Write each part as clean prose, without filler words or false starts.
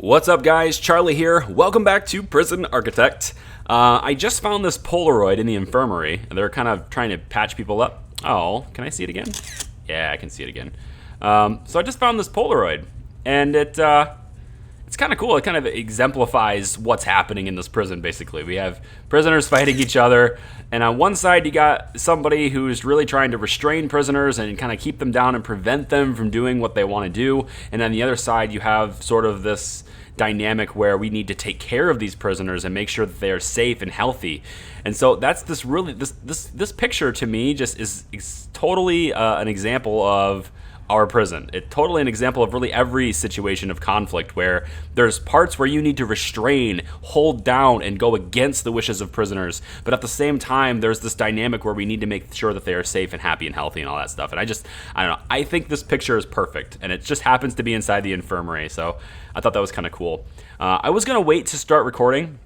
What's up, guys? Charlie here. Welcome back to Prison Architect. I just found this Polaroid in the infirmary. They're kind of trying to patch people up. Oh, can I see it again? Yeah, I can see it again. So I just found this Polaroid, and it's kind of cool. It kind of exemplifies what's happening in this prison, basically. We have prisoners fighting each other, and on one side you got somebody who's really trying to restrain prisoners and kind of keep them down and prevent them from doing what they want to do. And on the other side you have sort of this dynamic where we need to take care of these prisoners and make sure that they are safe and healthy. And so that's this picture to me just is totally an example of our prison. It's totally an example of really every situation of conflict where there's parts where you need to restrain, hold down, and go against the wishes of prisoners. But at the same time, there's this dynamic where we need to make sure that they are safe and happy and healthy and all that stuff. And I don't know. I think this picture is perfect, and it just happens to be inside the infirmary. So I thought that was kind of cool. I was going to wait to start recording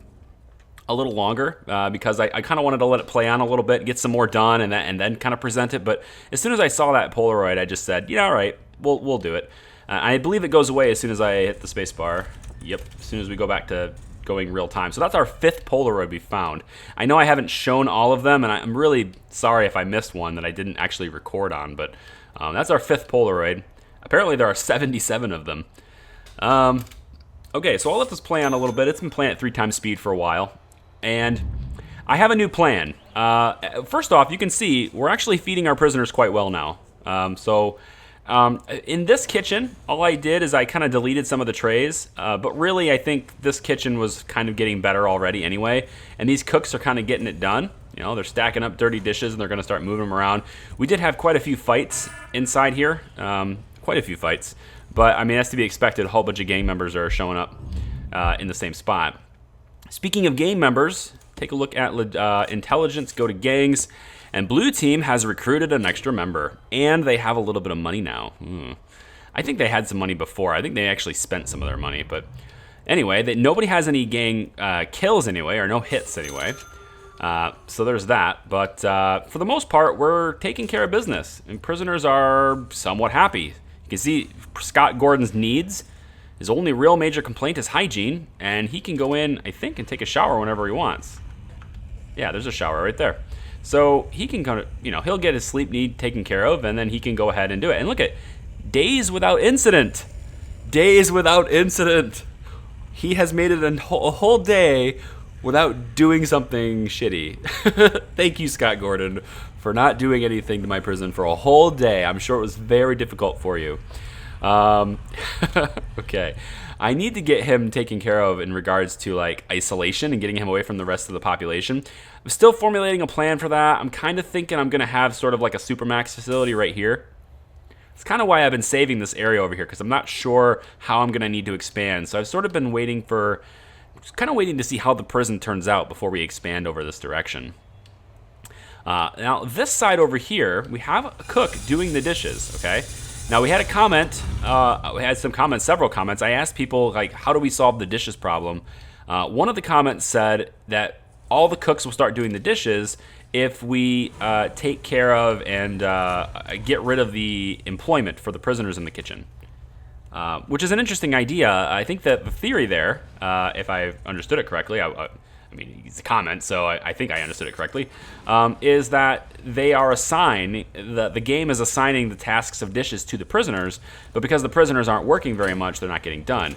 a little longer because I kind of wanted to let it play on a little bit, get some more done, and then kind of present it. But as soon as I saw that Polaroid, I just said, yeah, all right, we'll do it. I believe it goes away as soon as I hit the space bar. Yep, as soon as we go back to going real time. So that's our 5th Polaroid we found. I know I haven't shown all of them, and I'm really sorry if I missed one that I didn't actually record on, but that's our 5th Polaroid. Apparently there are 77 of them. Okay, so I'll let this play on a little bit. It's been playing at 3 times speed for a while. And I have a new plan. First off, you can see we're actually feeding our prisoners quite well now. In this kitchen, all I did is I kind of deleted some of the trays. But really, I think this kitchen was kind of getting better already anyway. And these cooks are kind of getting it done. You know, they're stacking up dirty dishes and they're going to start moving them around. We did have quite a few fights inside here. Quite a few fights. But, I mean, that's to be expected. A whole bunch of gang members are showing up in the same spot. Speaking of gang members, take a look at intelligence, go to gangs, and blue team has recruited an extra member, and they have a little bit of money now. I think they had some money before. I think they actually spent some of their money, but anyway, nobody has any gang kills anyway, or no hits anyway. So there's that, but for the most part, we're taking care of business, and prisoners are somewhat happy. You can see Scott Gordon's needs. His only real major complaint is hygiene, and he can go in, I think, and take a shower whenever he wants. Yeah, there's a shower right there. So he can kind of, he'll get his sleep need taken care of, and then he can go ahead and do it. And look at days without incident. Days without incident. He has made it a whole day without doing something shitty. Thank you, Scott Gordon, for not doing anything to my prison for a whole day. I'm sure it was very difficult for you. Okay. I need to get him taken care of in regards to like isolation and getting him away from the rest of the population. I'm still formulating a plan for that. I'm kind of thinking I'm going to have sort of like a Supermax facility right here. It's kind of why I've been saving this area over here, because I'm not sure how I'm going to need to expand. So I've sort of been waiting to see how the prison turns out before we expand over this direction. Now, this side over here, we have a cook doing the dishes, okay? Now, we had a comment, we had several comments. I asked people, like, how do we solve the dishes problem? One of the comments said that all the cooks will start doing the dishes if we take care of and get rid of the employment for the prisoners in the kitchen, which is an interesting idea. I think that the theory there, if I understood it correctly, I mean, it's a comment, so I think I understood it correctly, is that they are the game is assigning the tasks of dishes to the prisoners, but because the prisoners aren't working very much, they're not getting done.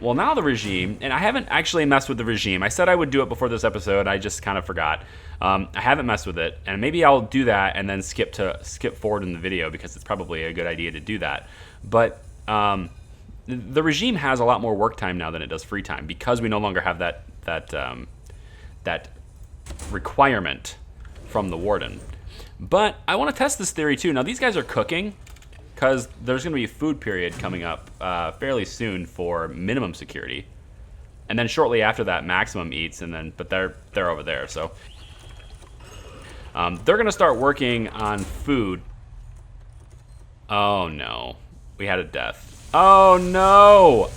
Well, now the regime, and I haven't actually messed with the regime. I said I would do it before this episode, I just kind of forgot. I haven't messed with it, and maybe I'll do that and then skip forward in the video, because it's probably a good idea to do that. But the regime has a lot more work time now than it does free time, because we no longer have that requirement from the warden. But I want to test this theory too. Now, these guys are cooking because there's going to be a food period coming up fairly soon for minimum security, and then shortly after that, maximum eats, but they're over there. So they're going to start working on food. Oh no, we had a death. Oh no,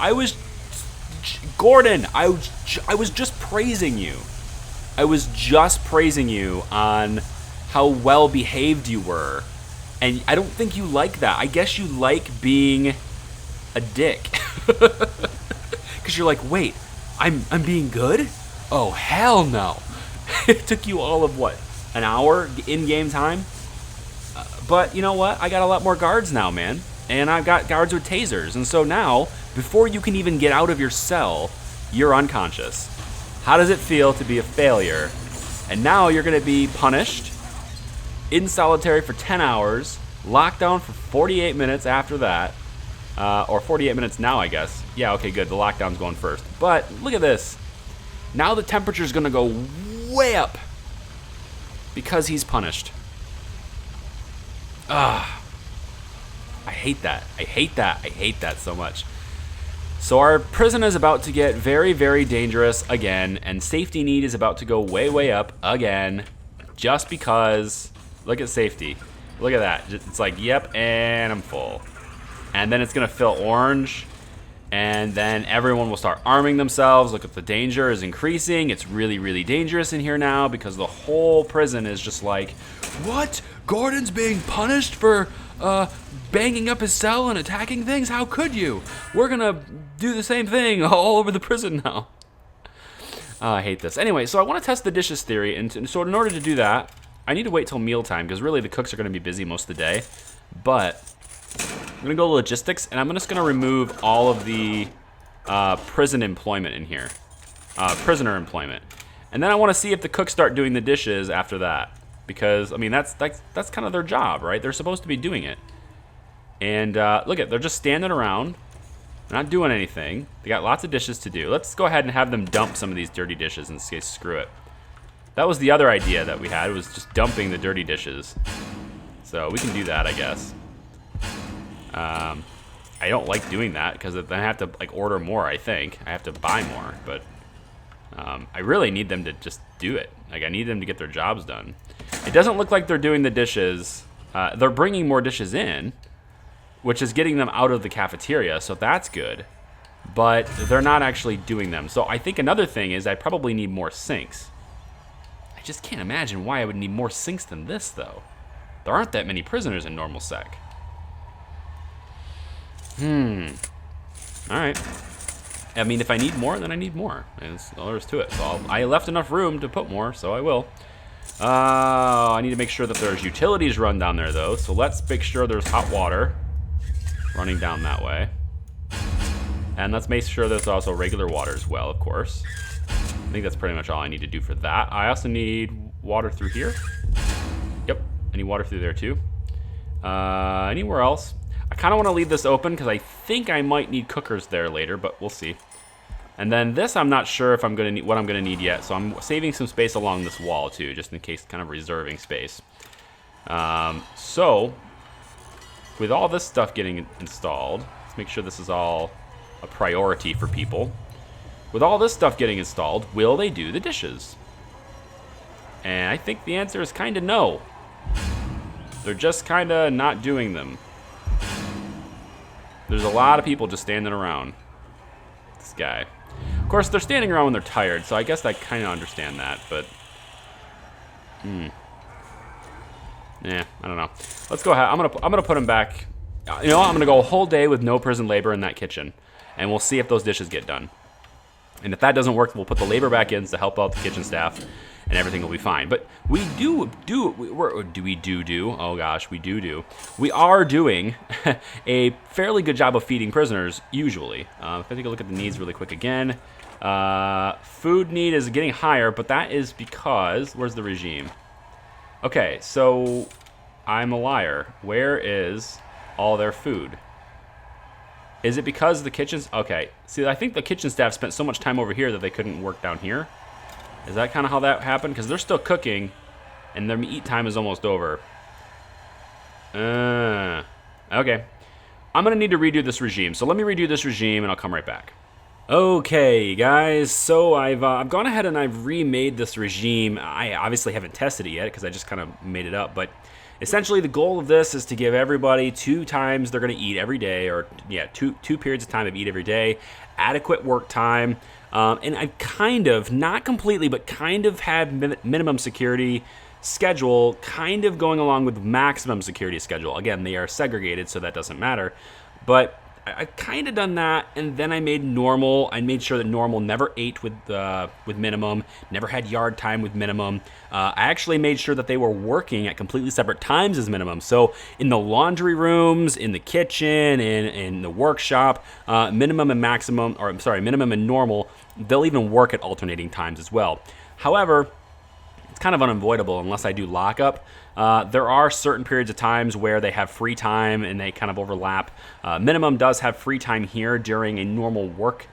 Gordon, I was just praising you. I was just praising you on how well behaved you were. And I don't think you like that. I guess you like being a dick. Because you're like, wait, I'm being good? Oh, hell no. It took you all of what? An hour in-game time? But you know what? I got a lot more guards now, man. And I've got guards with tasers. And so now, before you can even get out of your cell, you're unconscious. How does it feel to be a failure? And now you're going to be punished in solitary for 10 hours, locked down for 48 minutes after that. Or 48 minutes now, I guess. Yeah, okay, good. The lockdown's going first. But look at this. Now the temperature's going to go way up because he's punished. I hate that. I hate that. I hate that so much. So our prison is about to get very, very dangerous again, and safety need is about to go way, way up again, just because. Look at safety. Look at that. It's like, yep, and I'm full. And then it's going to fill orange, and then everyone will start arming themselves. Look at the danger is increasing. It's really, really dangerous in here now because the whole prison is just like, what? Gordon's being punished for banging up his cell and attacking things? How could you? We're going to do the same thing all over the prison now. I hate this. Anyway, so I want to test the dishes theory, and so in order to do that, I need to wait till mealtime because really the cooks are going to be busy most of the day. But I'm going to go to logistics, and I'm just going to remove all of the prison employment in here. Prisoner employment. And then I want to see if the cooks start doing the dishes after that. Because, I mean, that's kind of their job, right? They're supposed to be doing it. And look at, they're just standing around, not doing anything. They got lots of dishes to do. Let's go ahead and have them dump some of these dirty dishes and say screw it. That was the other idea that we had, was just dumping the dirty dishes. So we can do that, I guess. I don't like doing that because then I have to like order more, I think. I have to buy more, but I really need them to just do it. Like I need them to get their jobs done. It doesn't look like they're doing the dishes. They're bringing more dishes in, which is getting them out of the cafeteria, so that's good. But they're not actually doing them. So I think another thing is I probably need more sinks. I just can't imagine why I would need more sinks than this, though. There aren't that many prisoners in normal sec. Alright. I mean, if I need more, then I need more. That's all there is to it. So I left enough room to put more, so I will. I need to make sure that there's utilities run down there, though. So let's make sure there's hot water running down that way. And let's make sure there's also regular water as well, of course. I think that's pretty much all I need to do for that. I also need water through here. Yep, I need water through there, too. Anywhere else? I kind of want to leave this open because I think I might need cookers there later, but we'll see. And then this, I'm not sure if I'm gonna need what I'm gonna need yet, so I'm saving some space along this wall too, just in case, kind of reserving space. So with all this stuff getting installed, let's make sure this is all a priority for people. With all this stuff getting installed, will they do the dishes? And I think the answer is kind of no. They're just kind of not doing them. There's a lot of people just standing around. This guy. Of course, they're standing around when they're tired, so I guess I kind of understand that, but... Yeah, I don't know. Let's go ahead. I'm gonna put him back. You know what? I'm gonna go a whole day with no prison labor in that kitchen, and we'll see if those dishes get done. And if that doesn't work, we'll put the labor back in to help out the kitchen staff, and everything will be fine. But we do. Oh gosh, we are doing a fairly good job of feeding prisoners, usually. If I take a look at the needs really quick again. Food need is getting higher, but that is because, where's the regime? Okay, so I'm a liar. Where is all their food? Is it because the kitchens? Okay, see, I think the kitchen staff spent so much time over here that they couldn't work down here. Is that kind of how that happened? Because they're still cooking, and their eat time is almost over. Okay. I'm going to need to redo this regime. So let me redo this regime, and I'll come right back. Okay, guys. So I've gone ahead and I've remade this regime. I obviously haven't tested it yet because I just kind of made it up. But essentially, the goal of this is to give everybody 2 times they're going to eat every day, or yeah, two periods of time of eat every day, adequate work time. And I've kind of, not completely, but kind of had minimum security schedule kind of going along with maximum security schedule. Again, they are segregated, so that doesn't matter. But I kind of done that, and then I made normal. I made sure that normal never ate with minimum, never had yard time with minimum. I actually made sure that they were working at completely separate times as minimum. So in the laundry rooms, in the kitchen, in the workshop, minimum and maximum, or I'm sorry, minimum and normal, they'll even work at alternating times as well. However, it's kind of unavoidable unless I do lockup. There are certain periods of times where they have free time and they kind of overlap. Minimum does have free time here during a normal work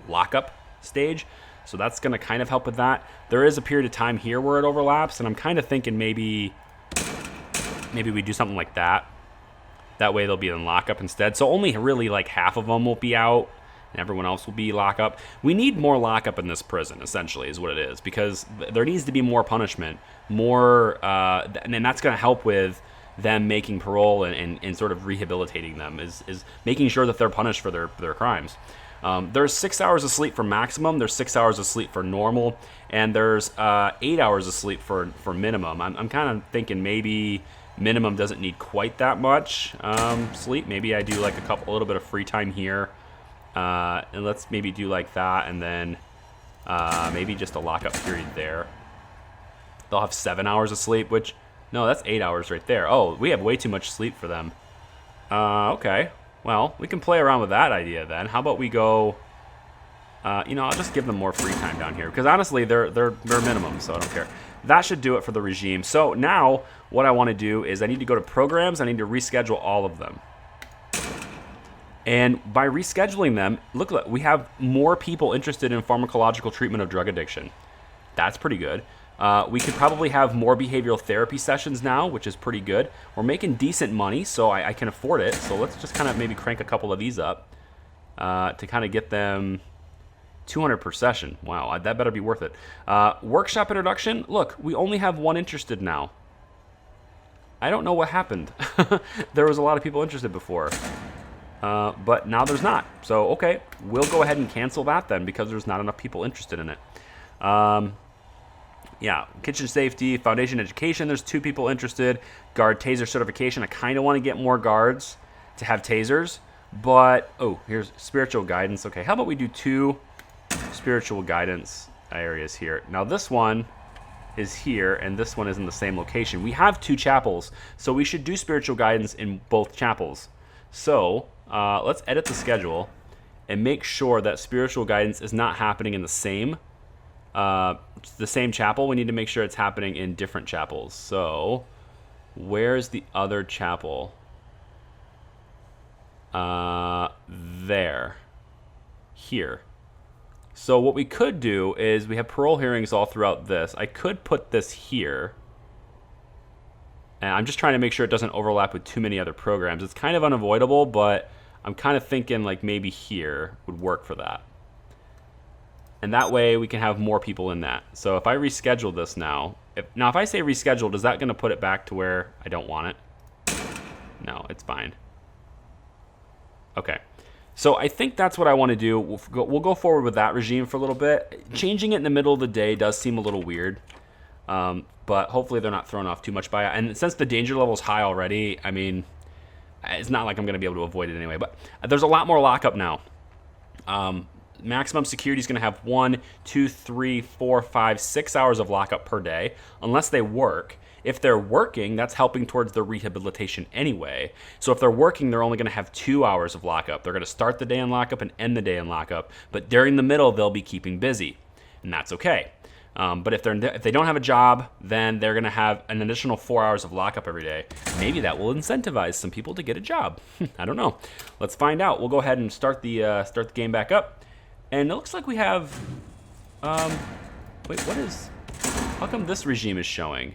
lockup stage, so that's going to kind of help with that. There is a period of time here where it overlaps, and I'm kind of thinking maybe we do something like that. That way they'll be in lockup instead. So only really like half of them will be out, and everyone else will be lockup. We need more lockup in this prison, essentially, is what it is, because there needs to be more punishment, more, and that's going to help with them making parole and sort of rehabilitating them, is making sure that they're punished for their crimes. There's 6 hours of sleep for maximum, there's 6 hours of sleep for normal, and there's 8 hours of sleep for minimum. I'm kind of thinking maybe minimum doesn't need quite that much sleep. Maybe I do like a little bit of free time here. And let's maybe do like that, and then maybe just a lockup period there. They'll have 7 hours of sleep, which, no, that's 8 hours right there. Oh, we have way too much sleep for them. Okay, well, we can play around with that idea then. How about we go, I'll just give them more free time down here, because honestly, they're minimum, so I don't care. That should do it for the regime. So now, what I want to do is I need to go to programs, I need to reschedule all of them. And by rescheduling them, look, we have more people interested in pharmacological treatment of drug addiction. That's pretty good. We could probably have more behavioral therapy sessions now, which is pretty good. We're making decent money, so I can afford it. So let's just kind of maybe crank a couple of these up to kind of get them 200 per session. Wow, that better be worth it. Workshop introduction. Look, we only have one interested now. I don't know what happened. There was a lot of people interested before. But now there's not. So, okay, we'll go ahead and cancel that then, because there's not enough people interested in it. Yeah, kitchen safety, foundation education, there's 2 people interested. Guard taser certification, I kind of want to get more guards to have tasers. But, oh, here's spiritual guidance. Okay, how about we do 2 spiritual guidance areas here. Now this one is here, and this one is in the same location. We have 2 chapels, so we should do spiritual guidance in both chapels. So, let's edit the schedule and make sure that spiritual guidance is not happening in the same chapel. We need to make sure it's happening in different chapels. So, where's the other chapel? There. Here. So what we could do is we have parole hearings all throughout this. I could put this here. And I'm just trying to make sure it doesn't overlap with too many other programs. It's kind of unavoidable, but I'm kind of thinking like maybe here would work for that. And that way we can have more people in that. So if I reschedule this now, if I say reschedule, is that going to put it back to where I don't want it? No, it's fine. Okay. So I think that's what I want to do. We'll go forward with that regime for a little bit. Changing it in the middle of the day does seem a little weird. But hopefully they're not thrown off too much by it. And since the danger level is high already, I mean, it's not like I'm going to be able to avoid it anyway. But there's a lot more lockup now. Maximum security is going to have 1, 2, 3, 4, 5, 6 hours of lockup per day, unless they work. If they're working, that's helping towards their rehabilitation anyway. So if they're working, they're only going to have 2 hours of lockup. They're going to start the day in lockup and end the day in lockup. But during the middle, they'll be keeping busy, and that's okay. But if they don't have a job, then they're going to have an additional 4 hours of lockup every day. Maybe that will incentivize some people to get a job. I don't know. Let's find out. We'll go ahead and start the game back up. And it looks like we have. Wait, what is? How come this regime is showing?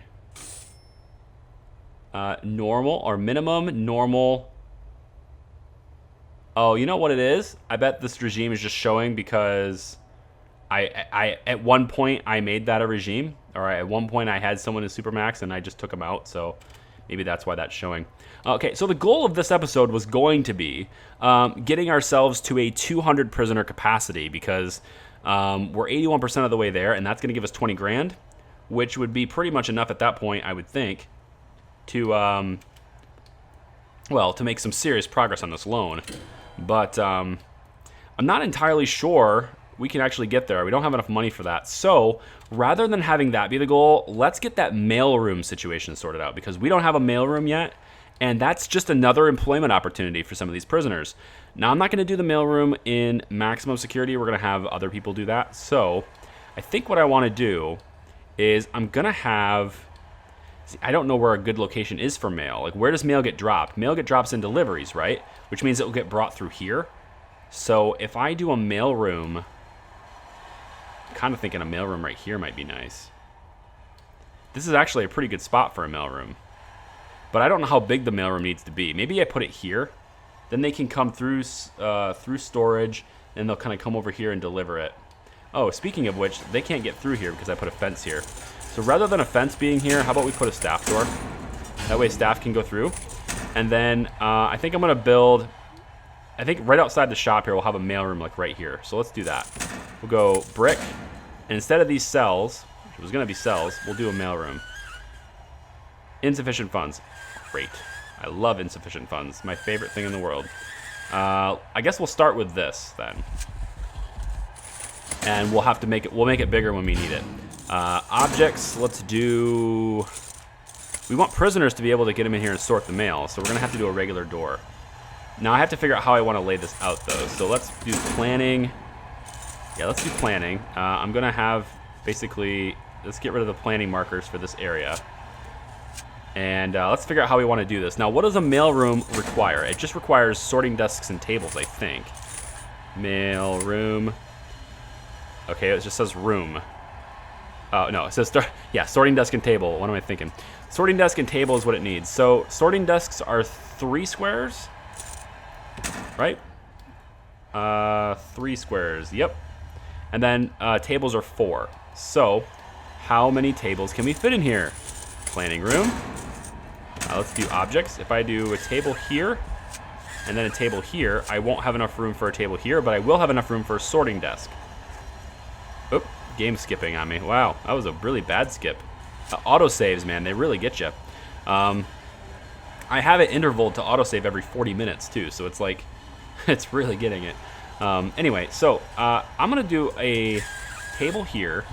Normal or minimum, normal. Oh, you know what it is? I bet this regime is just showing because I at one point I made that a regime, or at one point I had someone in Supermax and I just took them out, so maybe that's why that's showing. Okay, so the goal of this episode was going to be getting ourselves to a 200 prisoner capacity, because we're 81% of the way there, and that's going to give us 20 grand, which would be pretty much enough at that point, I would think, to to make some serious progress on this loan. But I'm not entirely sure we can actually get there. We don't have enough money for that. So rather than having that be the goal, let's get that mailroom situation sorted out, because we don't have a mailroom yet. And that's just another employment opportunity for some of these prisoners. Now, I'm not going to do the mailroom in maximum security. We're going to have other people do that. So I think what I want to do is I'm going to have... See, I don't know where a good location is for mail. Like, where does mail get dropped? Mail get drops in deliveries, right? Which means it will get brought through here. So if I do a mailroom... I'm kind of thinking a mailroom right here might be nice. This is actually a pretty good spot for a mailroom. But I don't know how big the mailroom needs to be. Maybe I put it here. Then they can come through storage, and they'll kind of come over here and deliver it. Oh, speaking of which, they can't get through here because I put a fence here. So rather than a fence being here, how about we put a staff door? That way staff can go through. And then I think I'm going to build... I think right outside the shop here, we'll have a mailroom like right here. So let's do that. We'll go brick. And instead of these cells, which was going to be cells, we'll do a mailroom. Insufficient funds. Great. I love insufficient funds. My favorite thing in the world. I guess we'll start with this then. And we'll have to make it, we'll make it bigger when we need it. Objects, let's do... We want prisoners to be able to get them in here and sort the mail, so we're going to have to do a regular door. Now I have to figure out how I want to lay this out though. So let's do planning. Yeah, let's do planning. I'm going to have basically, let's get rid of the planning markers for this area. And let's figure out how we want to do this. Now, what does a mailroom require? It just requires sorting desks and tables, I think. Mailroom. Okay, it just says room. Oh, no, it says, yeah, sorting desk and table. What am I thinking? Sorting desk and table is what it needs. So sorting desks are 3 squares, right? 3 squares, yep. And then tables are 4. So how many tables can we fit in here? Planning room. Let's do objects. If I do a table here and then a table here, I won't have enough room for a table here, but I will have enough room for a sorting desk. Oop, game skipping on me. Wow, that was a really bad skip. Autosaves, man, they really get you. I have it intervaled to autosave every 40 minutes too, so it's like, it's really getting it. Anyway, so I'm gonna do a table here,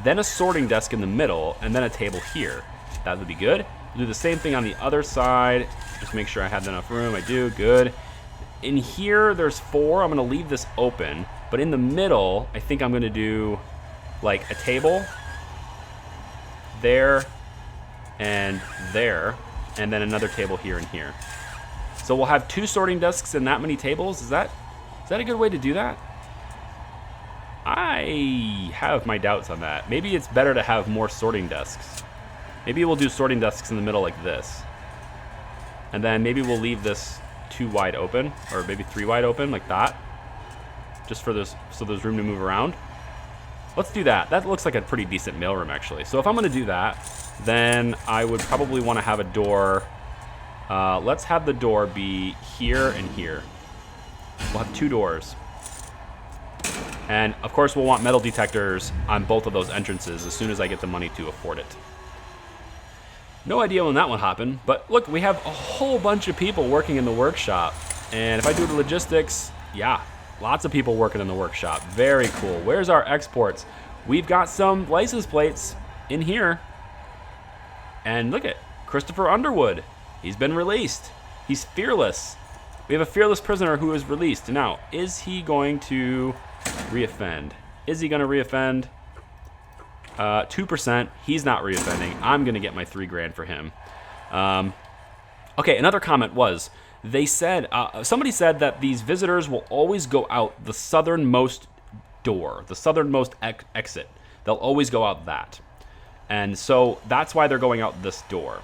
then a sorting desk in the middle, and then a table here. That would be good. Do the same thing on the other side. Just make sure I have enough room. I do. Good. In here, there's 4. I'm going to leave this open. But in the middle, I think I'm going to do like a table there and there, and then another table here and here. So we'll have 2 sorting desks and that many tables. Is that a good way to do that? I have my doubts on that. Maybe it's better to have more sorting desks. Maybe we'll do sorting desks in the middle like this. And then maybe we'll leave this 2 wide open, or maybe 3 wide open like that. Just for this, so there's room to move around. Let's do that. That looks like a pretty decent mailroom actually. So if I'm gonna do that, then I would probably wanna have a door. Let's have the door be here and here. We'll have 2 doors. And of course we'll want metal detectors on both of those entrances as soon as I get the money to afford it. No idea when that one happened, but look, we have a whole bunch of people working in the workshop. And if I do the logistics, yeah, lots of people working in the workshop. Very cool. Where's our exports? We've got some license plates in here. And look at Christopher Underwood. He's been released. He's fearless. We have a fearless prisoner who is released. Now, is he going to reoffend? Is he going to reoffend? 2%. He's not reoffending. I'm going to get my $3 grand for him. Okay, another comment was, they said, somebody said that these visitors will always go out the southernmost door, the southernmost exit. They'll always go out that. And so that's why they're going out this door.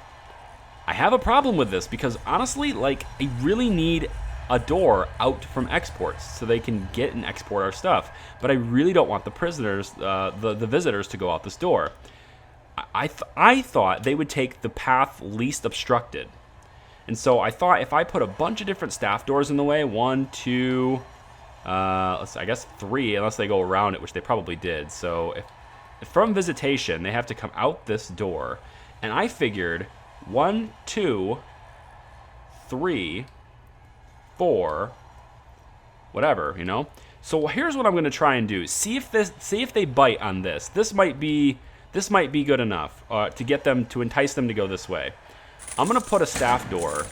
I have a problem with this because honestly, like, I really need a door out from exports so they can get and export our stuff. But I really don't want the prisoners, the visitors to go out this door. I thought they would take the path least obstructed. And so I thought if I put a bunch of different staff doors in the way, 1, 2, I guess 3, unless they go around it, which they probably did. So if from visitation, they have to come out this door. And I figured 1, 2, 3, 4, whatever, you know? So here's what I'm gonna try and do. See if they bite on this. This might be good enough to get them, to entice them to go this way. I'm gonna put a staff door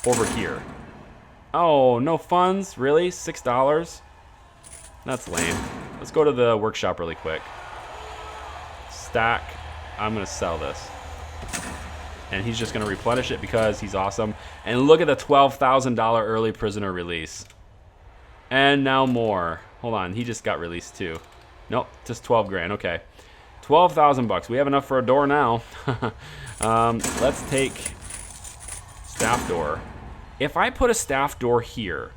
over here. Oh, no funds? Really? $6? That's lame. Let's go to the workshop really quick. Stack. I'm gonna sell this. And he's just gonna replenish it because he's awesome. And look at the $12,000 early prisoner release. And now more. Hold on, he just got released too. Nope, just 12 grand, okay. 12,000 bucks. We have enough for a door now. Let's take staff door. If I put a staff door here,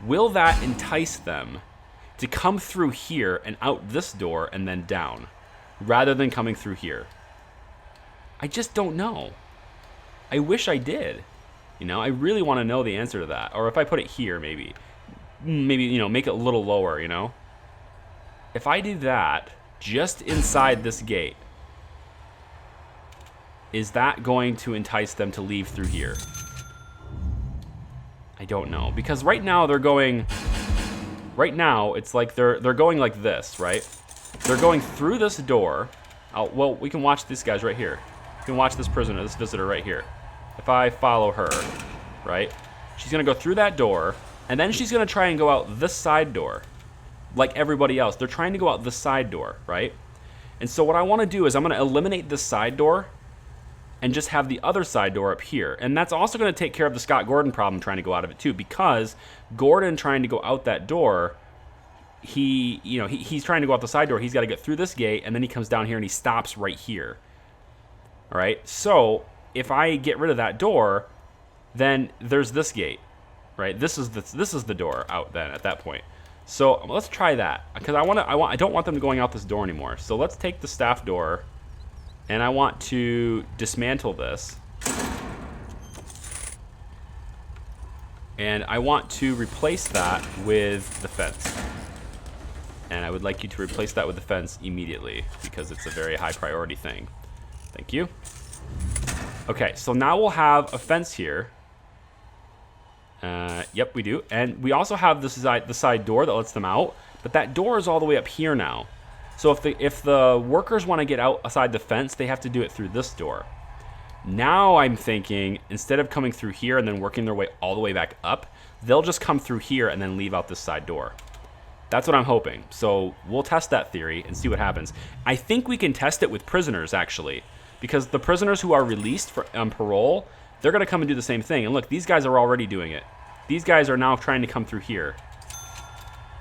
will that entice them to come through here and out this door and then down, rather than coming through here? I just don't know. I wish I did. You know, I really want to know the answer to that. Or if I put it here, maybe, you know, make it a little lower, you know? If I do that just inside this gate, is that going to entice them to leave through here? I don't know, because right now they're going, right now it's like they're going like this, right? They're going through this door. Well, we can watch these guys right here. We can watch this prisoner, this visitor right here. If I follow her, right? She's gonna go through that door, and then she's gonna try and go out this side door. Like everybody else, they're trying to go out this side door, right? And so what I wanna do is I'm gonna eliminate this side door and just have the other side door up here. And that's also gonna take care of the Scott Gordon problem trying to go out of it too, because Gordon trying to go out that door, he's trying to go out the side door, he's gotta get through this gate, and then he comes down here and he stops right here. All right, so if I get rid of that door, then there's this gate, right? This is the door out then at that point. So let's try that, because I don't want them going out this door anymore. So let's take the staff door, and I want to dismantle this, and I want to replace that with the fence. And I would like you to replace that with the fence immediately, because it's a very high priority thing. Thank you. Okay, so now we'll have a fence here. Yep, we do. And we also have the side door that lets them out, but that door is all the way up here now. So if the workers want to get outside the fence, they have to do it through this door. Now I'm thinking, instead of coming through here and then working their way all the way back up, they'll just come through here and then leave out this side door. That's what I'm hoping. So we'll test that theory and see what happens. I think we can test it with prisoners, actually, because the prisoners who are released on parole, they're going to come and do the same thing. And look, these guys are already doing it. These guys are now trying to come through here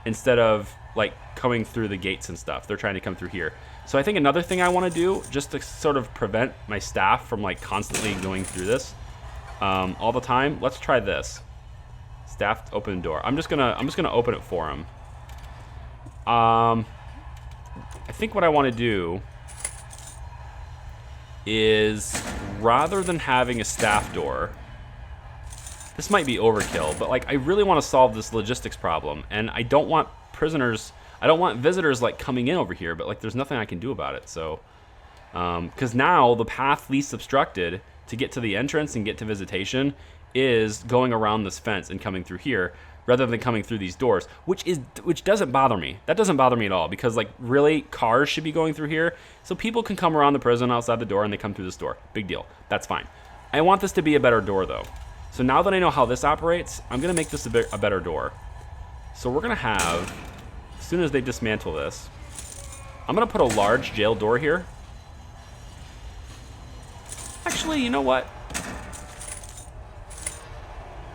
instead of like coming through the gates and stuff. They're trying to come through here. So I think another thing I want to do, just to sort of prevent my staff from like constantly going through this all the time, let's try this. Staff open door. I'm just gonna open it for them. I think what I want to do is, rather than having a staff door, this might be overkill, but like I really want to solve this logistics problem, and I don't want visitors like coming in over here, but like there's nothing I can do about it. So because now the path least obstructed to get to the entrance and get to visitation is going around this fence and coming through here, rather than coming through these doors, which doesn't bother me. That doesn't bother me at all, because like really cars should be going through here, so people can come around the prison outside the door and they come through this door. Big deal. That's fine. I want this to be a better door though. So now that I know how this operates, I'm gonna make this a better door. So we're gonna have, as soon as they dismantle this, I'm gonna put a large jail door here. Actually, you know what?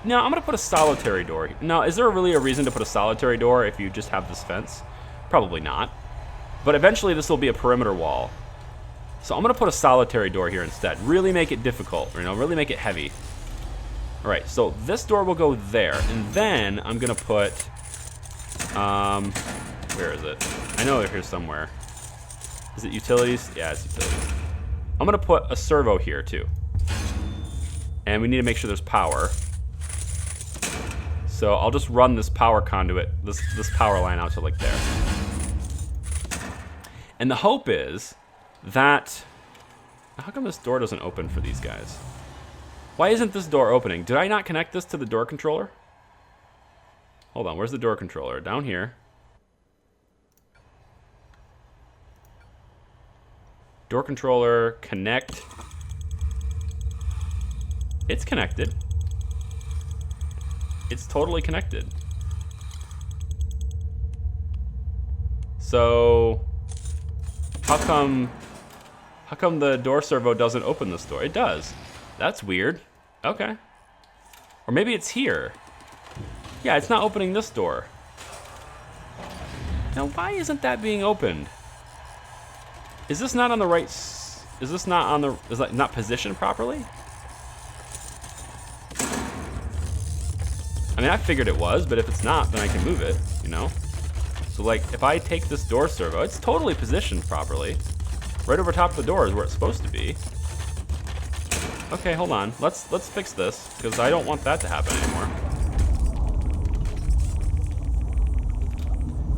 No, I'm gonna put a solitary door. Now, is there really a reason to put a solitary door if you just have this fence? Probably not. But eventually this will be a perimeter wall. So I'm gonna put a solitary door here instead. Really make it difficult, you know, really make it heavy. All right, so this door will go there, and then I'm gonna put, where is it? I know they're here somewhere. Is it utilities? Yeah, it's utilities. I'm gonna put a servo here too. And we need to make sure there's power. So I'll just run this power conduit, this power line out to like there. And the hope is that, how come this door doesn't open for these guys? Why isn't this door opening? Did I not connect this to the door controller? Hold on, where's the door controller? Down here. Door controller, connect. It's connected. It's totally connected. So, how come the door servo doesn't open this door? It does. That's weird. Okay. Or maybe it's here. Yeah, it's not opening this door. Now, why isn't that being opened? Is this not on the right? Is this not on the? Is that not positioned properly? I mean, I figured it was, but if it's not, then I can move it, you know? So like, if I take this door servo, it's totally positioned properly. Right over top of the door is where it's supposed to be. Okay, hold on. Let's fix this, because I don't want that to happen anymore.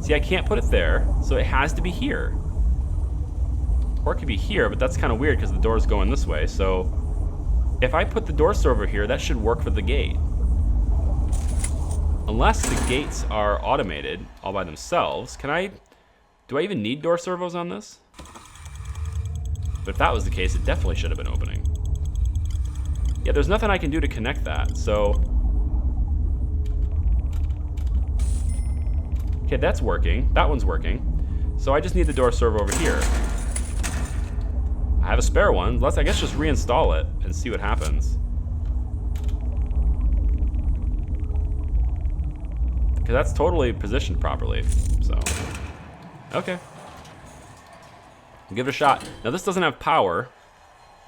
See, I can't put it there, so it has to be here. Or it could be here, but that's kind of weird because the door's going this way. So if I put the door servo here, that should work for the gate. Unless the gates are automated all by themselves. Do I even need door servos on this? But if that was the case, it definitely should have been opening. Yeah, there's nothing I can do to connect that, so. Okay, that's working. That one's working. So I just need the door servo over here. I have a spare one. Let's, I guess, just reinstall it and see what happens. Because that's totally positioned properly, so. Okay. We'll give it a shot. Now this doesn't have power,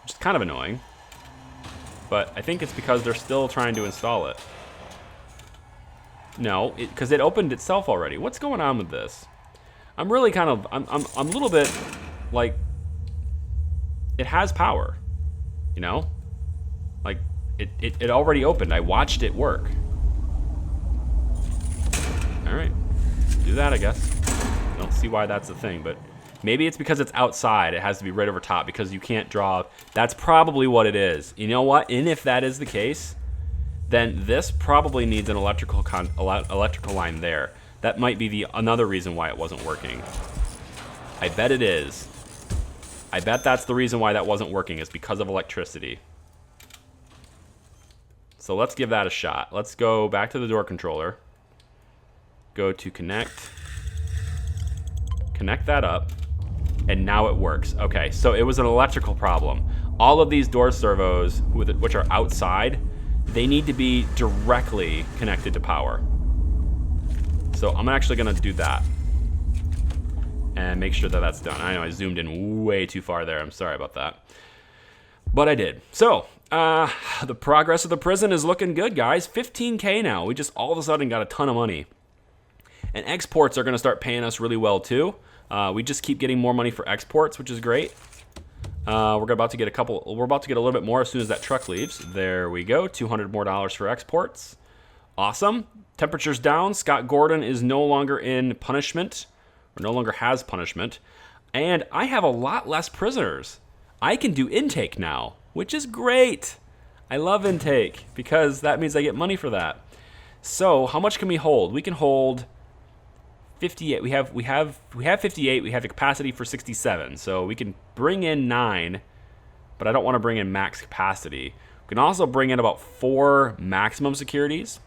which is kind of annoying. But I think it's because they're still trying to install it. No, because it opened itself already. What's going on with this? I'm really kind of, I'm a little bit like, it has power, you know? Like, it already opened. I watched it work. All right, do that, I guess. I don't see why that's a thing, but maybe it's because it's outside. It has to be right over top because you can't draw. That's probably what it is. You know what? And if that is the case, then this probably needs an electrical line there. That might be another reason why it wasn't working. I bet it is. I bet that's the reason why that wasn't working, is because of electricity. So let's give that a shot. Let's go back to the door controller. Go to connect. Connect that up. And now it works. Okay, so it was an electrical problem. All of these door servos, which are outside, they need to be directly connected to power. So I'm actually gonna do that. And make sure that that's done. I know I zoomed in way too far there. I'm sorry about that. But I did. So, the progress of the prison is looking good, guys. 15K now. We just all of a sudden got a ton of money. And exports are going to start paying us really well, too. We just keep getting more money for exports, which is great. We're about to get a little bit more as soon as that truck leaves. There we go. $200 more for exports. Awesome. Temperature's down. Scott Gordon is no longer in punishment, or no longer has punishment. And I have a lot less prisoners. I can do intake now, which is great. I love intake because that means I get money for that. So how much can we hold? We can hold 58. We have 58. We have the capacity for 67. So we can bring in 9, but I don't want to bring in max capacity. We can also bring in about 4 maximum securities,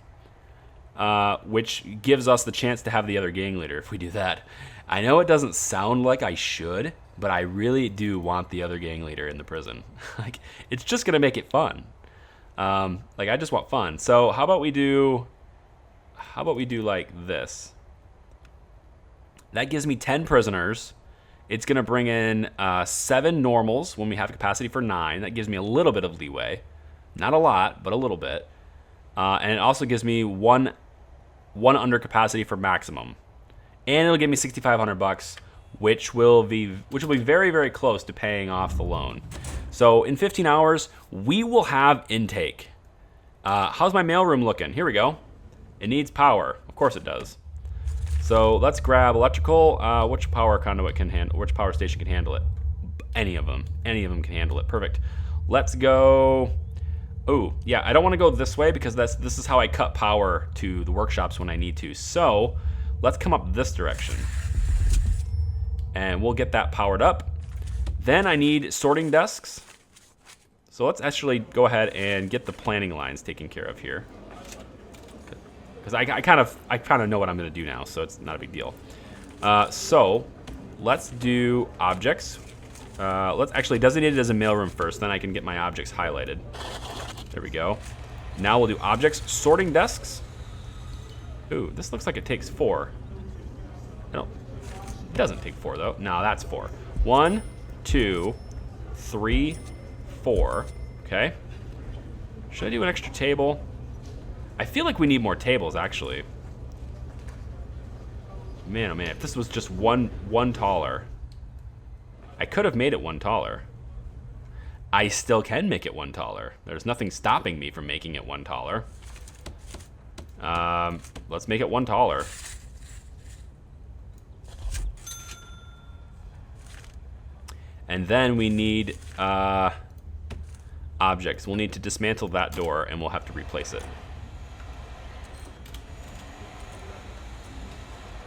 which gives us the chance to have the other gang leader if we do that. I know it doesn't sound like I should, but I really do want the other gang leader in the prison. Like, it's just gonna make it fun. Like, I just want fun. So how about we do like this? That gives me 10 prisoners. It's gonna bring in 7 normals when we have capacity for 9. That gives me a little bit of leeway. Not a lot, but a little bit. And it also gives me one under capacity for maximum. And it'll give me $6,500, which will be very, very close to paying off the loan. So in 15 hours, we will have intake. How's my mailroom looking? Here we go. It needs power. Of course it does. So let's grab electrical. Which power conduit can handle? Which power station can handle it? Any of them. Any of them can handle it. Perfect. Let's go Oh, yeah, I don't want to go this way because this is how I cut power to the workshops when I need to. So let's come up this direction. And we'll get that powered up. Then I need sorting desks. So let's actually go ahead and get the planning lines taken care of here. Because I kind of know what I'm going to do now, so it's not a big deal. So let's do objects. Let's actually designate it as a mailroom first, then I can get my objects highlighted. There we go. Now we'll do objects, sorting desks. Ooh, this looks like it takes 4. No, it doesn't take 4 though. No, that's 4. 1, 2, 3, 4. Okay. Should I do an extra table? I feel like we need more tables actually. Man, oh man, if this was just one taller, I could have made it 1 taller. I still can make it 1 taller. There's nothing stopping me from making it 1 taller. Let's make it 1 taller. And then we need objects. We'll need to dismantle that door and we'll have to replace it.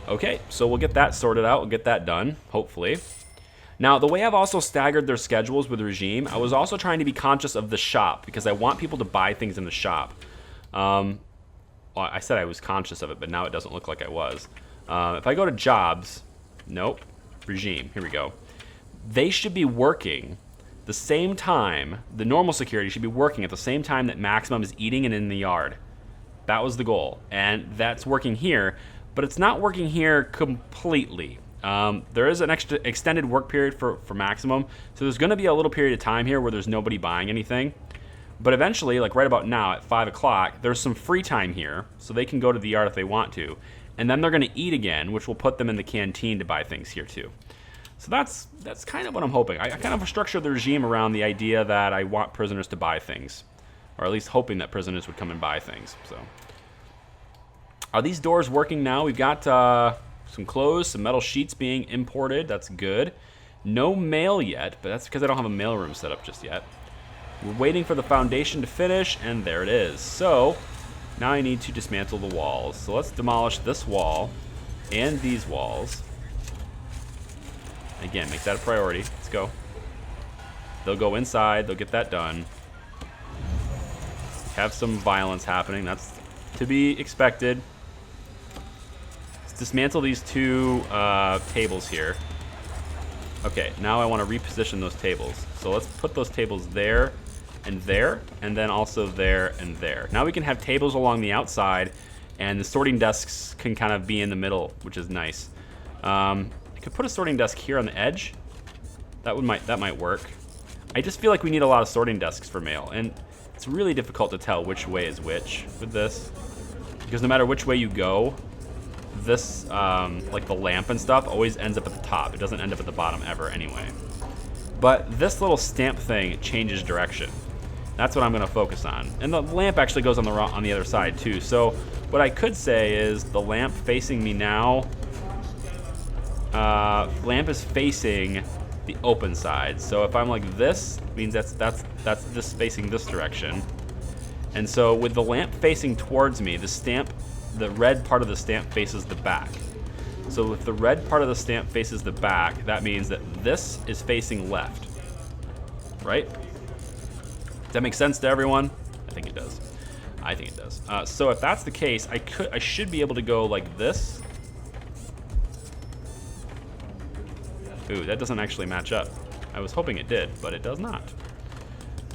Okay, so we'll get that sorted out. We'll get that done, hopefully. Now, the way I've also staggered their schedules with Regime, I was also trying to be conscious of the shop because I want people to buy things in the shop. Well, I said I was conscious of it, but now it doesn't look like I was. If I go to jobs, nope, Regime, here we go. They should be working the same time, the normal security should be working at the same time that Maximum is eating and in the yard. That was the goal, and that's working here, but it's not working here completely. There is an extra extended work period for Maximum, so there's going to be a little period of time here where there's nobody buying anything. But eventually, like right about now at 5 o'clock, there's some free time here, so they can go to the yard if they want to. And then they're going to eat again, which will put them in the canteen to buy things here too. So that's kind of what I'm hoping. I kind of structured the regime around the idea that I want prisoners to buy things, or at least hoping that prisoners would come and buy things. So, are these doors working now? We've got some clothes, some metal sheets being imported. That's good. No mail yet, but that's because I don't have a mailroom set up just yet. We're waiting for the foundation to finish, and there it is. So now I need to dismantle the walls. So let's demolish this wall and these walls. Again, make that a priority. Let's go. They'll go inside. They'll get that done. Have some violence happening. That's to be expected. Let's dismantle these 2 tables here. Okay, now I want to reposition those tables. So let's put those tables there, and then also there and there. Now we can have tables along the outside, and the sorting desks can kind of be in the middle, which is nice. I could put a sorting desk here on the edge. That might work. I just feel like we need a lot of sorting desks for mail, and it's really difficult to tell which way is which with this, because no matter which way you go, this like the lamp and stuff always ends up at the top. It doesn't end up at the bottom ever anyway. But this little stamp thing changes direction. That's what I'm going to focus on. And the lamp actually goes on the other side too. So what I could say is the lamp facing me now, lamp is facing the open side. So if I'm like this, it means that's this facing this direction. And so with the lamp facing towards me, the red part of the stamp faces the back. So if the red part of the stamp faces the back, that means that this is facing left, right? Does that make sense to everyone? I think it does. I think it does. So if that's the case, I should be able to go like this. Ooh, that doesn't actually match up. I was hoping it did, but it does not.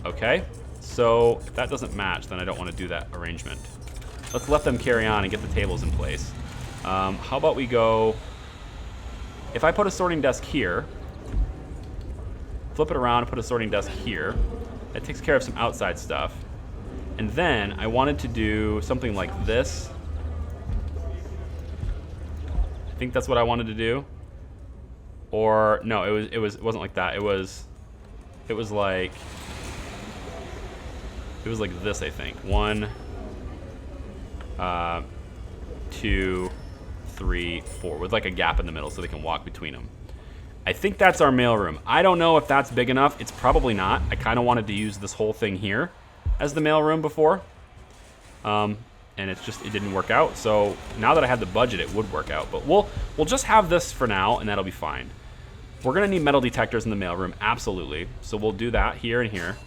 Okay, so if that doesn't match, then I don't want to do that arrangement. Let's let them carry on and get the tables in place. How about we go, if I put a sorting desk here, flip it around and put a sorting desk here, that takes care of some outside stuff. And then I wanted to do something like this. I think that's what I wanted to do. Or no, it wasn't like that. It was like this, I think. 1, 2, 3, 4, with like a gap in the middle so they can walk between them. I think that's our mailroom. I don't know if that's big enough. It's probably not. I kind of wanted to use this whole thing here. as the mailroom before. And it didn't work out. So now that I had the budget, it would work out. But we'll just have this for now, and that'll be fine. We're gonna need metal detectors in the mailroom, absolutely. So we'll do that here and here.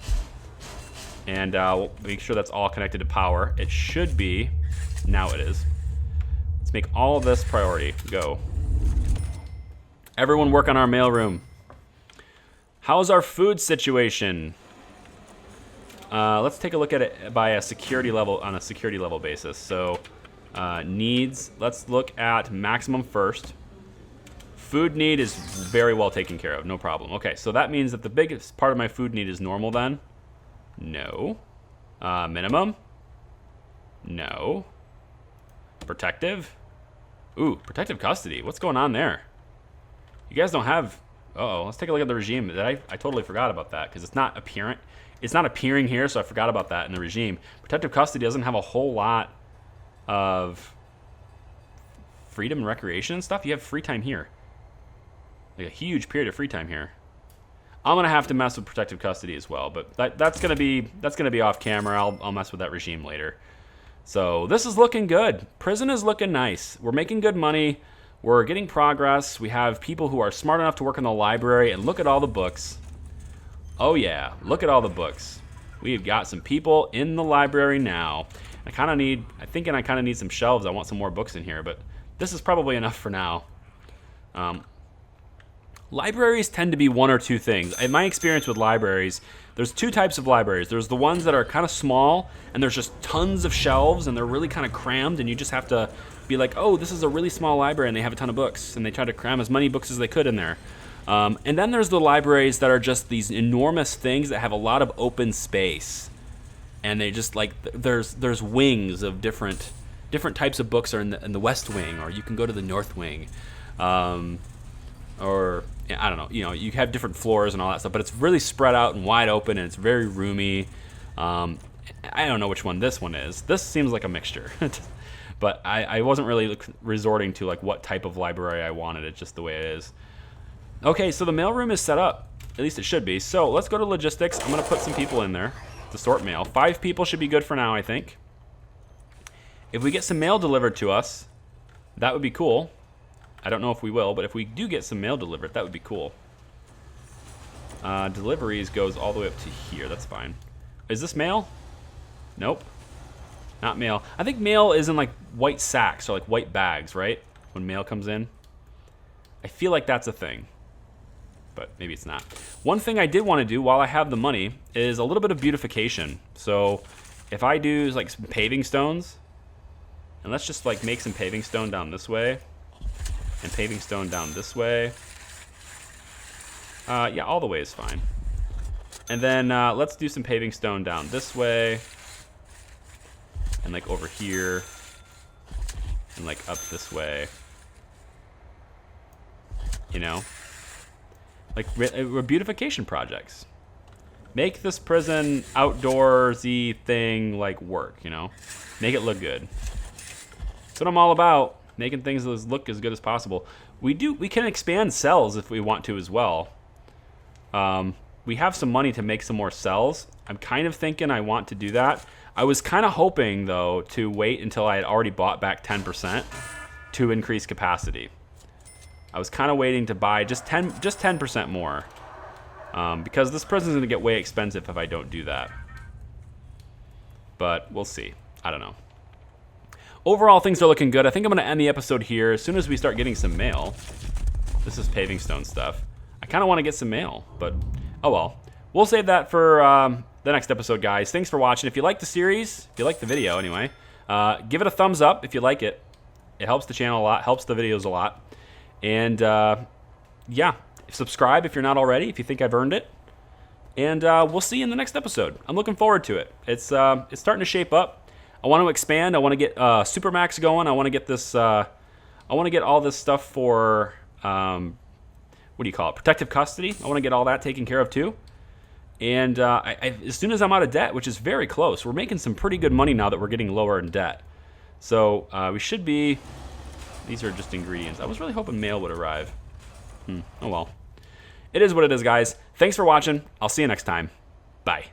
And we'll make sure that's all connected to power. It should be. Now it is. Let's make all of this priority. Go. Everyone work on our mailroom. How's our food situation? Let's take a look at it by a security level, on a security level basis. So needs, let's look at maximum first. Food need is very well taken care of, no problem. Okay, so that means that the biggest part of my food need is normal then? No. Minimum? No. Protective? Ooh, protective custody. What's going on there? You guys don't have... Uh-oh, let's take a look at the regime. I totally forgot about that because it's not apparent. It's not appearing here, so I forgot about that in the regime. Protective custody doesn't have a whole lot of freedom and recreation and stuff. You have free time here. Like a huge period of free time here. I'm gonna have to mess with protective custody as well, but that's gonna be off camera. I'll mess with that regime later. So this is looking good. Prison is looking nice. We're making good money. We're getting progress. We have people who are smart enough to work in the library, and look at all the books. Oh yeah, look at all the books. We've got some people in the library now. I kind of need some shelves. I want some more books in here, but this is probably enough for now. Libraries tend to be one or two things. In my experience with libraries, there's two types of libraries. There's the ones that are kind of small, and there's just tons of shelves, and they're really kind of crammed, and you just have to be like, oh, this is a really small library, and they have a ton of books, and they try to cram as many books as they could in there. And then there's the libraries that are just these enormous things that have a lot of open space, and they just like there's wings of different types of books are in the West Wing, or you can go to the North Wing, or I don't know, you have different floors and all that stuff, but it's really spread out and wide open, and it's very roomy. I don't know which one this one is. This seems like a mixture, but I wasn't really resorting to like what type of library I wanted. It's just the way it is. Okay, so the mailroom is set up. At least it should be. So let's go to logistics. I'm going to put some people in there to sort mail. 5 people should be good for now, I think. If we get some mail delivered to us, that would be cool. I don't know if we will, but if we do get some mail delivered, that would be cool. Deliveries goes all the way up to here. That's fine. Is this mail? Nope. Not mail. I think mail is in like white sacks or like white bags, right? When mail comes in. I feel like that's a thing. But maybe it's not. One thing I did want to do while I have the money is a little bit of beautification. So if I do like some paving stones, and let's just like make some paving stone down this way, and paving stone down this way. Yeah, all the way is fine. And then let's do some paving stone down this way, and like over here, and like up this way. You know? Like beautification projects. Make this prison outdoorsy thing like work, you know? Make it look good. That's what I'm all about. Making things look as good as possible. We can expand cells if we want to as well. We have some money to make some more cells. I'm kind of thinking I want to do that. I was kind of hoping though to wait until I had already bought back 10% to increase capacity. I was kind of waiting to buy just 10% more, because this prison is going to get way expensive if I don't do that. But we'll see. I don't know. Overall, things are looking good. I think I'm going to end the episode here as soon as we start getting some mail. This is paving stone stuff. I kind of want to get some mail, but oh well. We'll save that for the next episode, guys. Thanks for watching. If you like the series, if you like the video anyway, give it a thumbs up if you like it. It helps the channel a lot, helps the videos a lot. And yeah, subscribe if you're not already, if you think I've earned it. And we'll see you in the next episode. I'm looking forward to it. It's starting to shape up. I want to expand. I want to get Supermax going. I want to get this. I want to get all this stuff for what do you call it? Protective custody. I want to get all that taken care of too. And as soon as I'm out of debt, which is very close, we're making some pretty good money now that we're getting lower in debt. So we should be. These are just ingredients. I was really hoping mail would arrive. Oh well. It is what it is, guys. Thanks for watching. I'll see you next time. Bye.